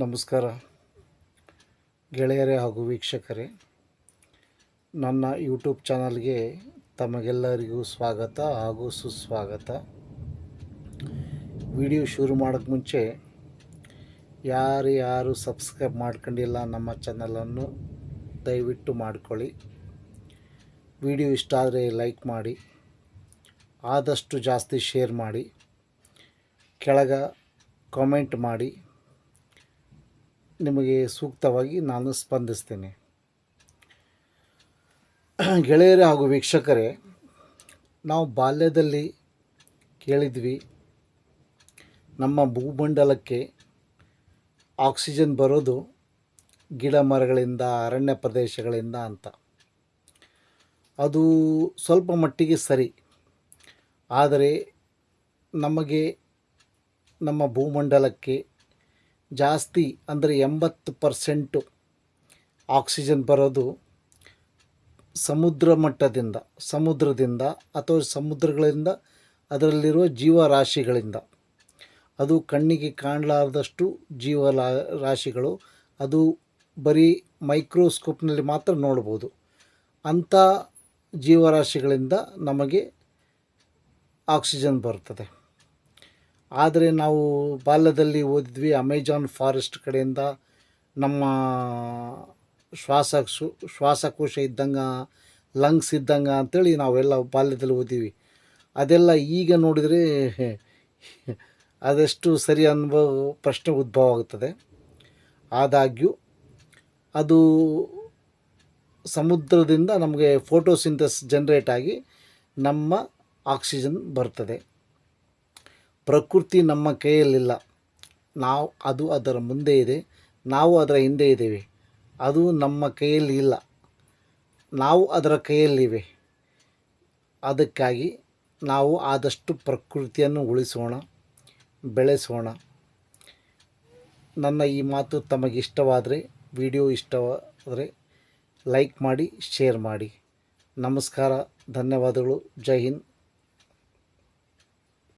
ನಮಸ್ಕಾರ ಗೆಳೆಯರೇ ಹಾಗೂ ವೀಕ್ಷಕರೇ, ನನ್ನ ಯೂಟ್ಯೂಬ್ ಚಾನಲ್ಗೆ ತಮಗೆಲ್ಲರಿಗೂ ಸ್ವಾಗತ ಹಾಗೂ ಸುಸ್ವಾಗತ. ವಿಡಿಯೋ ಶುರು ಮಾಡೋಕ್ಕೆ ಮುಂಚೆ ಯಾರು ಸಬ್ಸ್ಕ್ರೈಬ್ ಮಾಡ್ಕೊಂಡಿಲ್ಲ ನಮ್ಮ ಚಾನಲನ್ನು ದಯವಿಟ್ಟು ಮಾಡಿಕೊಳ್ಳಿ. ವಿಡಿಯೋ ಇಷ್ಟ ಆದರೆ ಲೈಕ್ ಮಾಡಿ, ಆದಷ್ಟು ಜಾಸ್ತಿ ಶೇರ್ ಮಾಡಿ, ಕೆಳಗ ಕಾಮೆಂಟ್ ಮಾಡಿ. ನಿಮಗೆ ಸೂಕ್ತವಾಗಿ ನಾನು ಸ್ಪಂದಿಸ್ತೇನೆ. ಗೆಳೆಯರೇ ಹಾಗೂ ವೀಕ್ಷಕರೇ, ನಾವು ಬಾಲ್ಯದಲ್ಲಿ ಕೇಳಿದ್ವಿ ನಮ್ಮ ಭೂಮಂಡಲಕ್ಕೆ ಆಕ್ಸಿಜನ್ ಬರೋದು ಗಿಡ ಮರಗಳಿಂದ, ಅರಣ್ಯ ಪ್ರದೇಶಗಳಿಂದ ಅಂತ. ಅದು ಸ್ವಲ್ಪ ಮಟ್ಟಿಗೆ ಸರಿ, ಆದರೆ ನಮಗೆ ನಮ್ಮ ಭೂಮಂಡಲಕ್ಕೆ ಜಾಸ್ತಿ ಅಂದರೆ 80% ಆಕ್ಸಿಜನ್ ಬರೋದು ಸಮುದ್ರದಿಂದ ಅಥವಾ ಸಮುದ್ರಗಳಿಂದ, ಅದರಲ್ಲಿರುವ ಜೀವರಾಶಿಗಳಿಂದ. ಅದು ಕಣ್ಣಿಗೆ ಕಾಣಲಾರದಷ್ಟು ರಾಶಿಗಳು, ಅದು ಬರೀ ಮೈಕ್ರೋಸ್ಕೋಪ್ನಲ್ಲಿ ಮಾತ್ರ ನೋಡ್ಬೋದು. ಅಂಥ ಜೀವರಾಶಿಗಳಿಂದ ನಮಗೆ ಆಕ್ಸಿಜನ್ ಬರ್ತದೆ. ಆದರೆ ನಾವು ಬಾಲ್ಯದಲ್ಲಿ ಓದಿದ್ವಿ ಅಮೆಜಾನ್ ಫಾರೆಸ್ಟ್ ಕಡೆಯಿಂದ ನಮ್ಮ ಶ್ವಾಸಕೋಶ ಇದ್ದಂಗೆ, ಲಂಗ್ಸ್ ಇದ್ದಂಗೆ ಅಂಥೇಳಿ ನಾವೆಲ್ಲ ಬಾಲ್ಯದಲ್ಲಿ ಓದಿವಿ. ಅದೆಲ್ಲ ಈಗ ನೋಡಿದರೆ ಅದೆಷ್ಟು ಸರಿ ಅನ್ನೋ ಪ್ರಶ್ನೆ ಉದ್ಭವ ಆಗುತ್ತದೆ. ಆದಾಗ್ಯೂ ಅದು ಸಮುದ್ರದಿಂದ ನಮಗೆ ಫೋಟೋಸಿಂಥಸಿಸ್ ಜನರೇಟ್ ಆಗಿ ನಮ್ಮ ಆಕ್ಸಿಜನ್ ಬರ್ತದೆ. ಪ್ರಕೃತಿ ನಮ್ಮ ಕೈಯಲ್ಲಿಲ್ಲ, ಅದು ಅದರ ಮುಂದೆ ಇದೆ, ನಾವು ಅದರ ಹಿಂದೆ ಇದ್ದೇವೆ. ಅದು ನಮ್ಮ ಕೈಯಲ್ಲಿ ಇಲ್ಲ, ನಾವು ಅದರ ಕೈಯಲ್ಲಿವೆ. ಅದಕ್ಕಾಗಿ ನಾವು ಆದಷ್ಟು ಪ್ರಕೃತಿಯನ್ನು ಉಳಿಸೋಣ, ಬೆಳೆಸೋಣ. ನನ್ನ ಈ ಮಾತು ತಮಗಿಷ್ಟವಾದರೆ, ವಿಡಿಯೋ ಇಷ್ಟವಾದರೆ ಲೈಕ್ ಮಾಡಿ, ಶೇರ್ ಮಾಡಿ. ನಮಸ್ಕಾರ, ಧನ್ಯವಾದಗಳು. ಜೈ ಹಿಂದ್.